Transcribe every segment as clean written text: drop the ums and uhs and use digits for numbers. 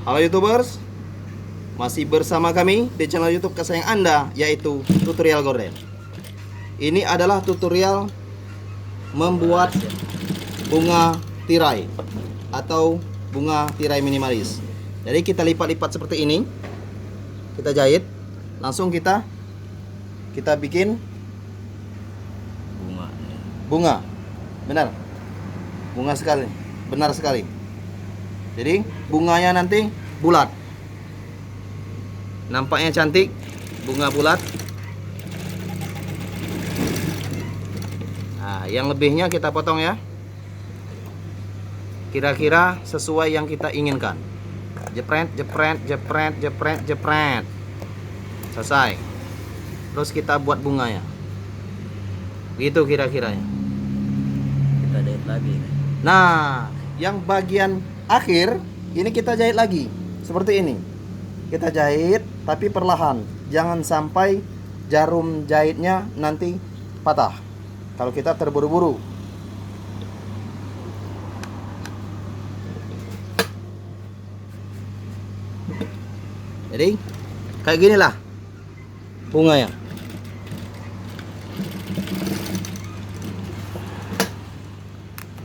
Halo YouTubers, masih bersama kami di channel YouTube kesayangan Anda, yaitu Tutorial Gorden. Ini adalah tutorial membuat bunga tirai atau bunga tirai minimalis. Jadi kita lipat-lipat seperti ini, kita jahit, langsung kita bikin bunga. Benar, bunga sekali, benar sekali. Jadi bunganya nanti bulat, nampaknya cantik, bunga bulat. Nah, yang lebihnya kita potong ya, kira-kira sesuai yang kita inginkan. Jepret, jepret, jepret, jepret, jepret. Selesai. Terus kita buat bunganya. Gitu kira-kiranya. Kita jahit lagi. Nah, yang bagian akhir ini kita jahit lagi seperti ini. Kita jahit tapi perlahan, jangan sampai jarum jahitnya nanti patah kalau kita terburu-buru. Jadi kayak ginilah bunganya.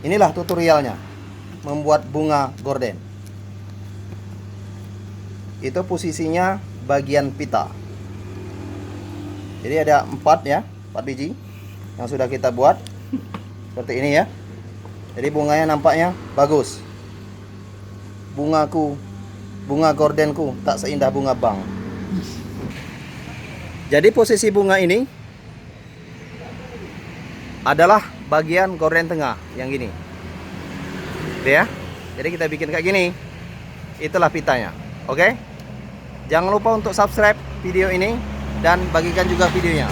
Inilah tutorialnya membuat bunga gorden. Itu posisinya bagian pita. Jadi ada 4 biji yang sudah kita buat seperti ini ya. Jadi bunganya nampaknya bagus. Bunga gordenku tak seindah bunga bang. Jadi posisi bunga ini adalah bagian gorden tengah yang gini. Oke ya. Jadi kita bikin kayak gini. Itulah pitanya. Oke? Jangan lupa untuk subscribe video ini dan bagikan juga videonya.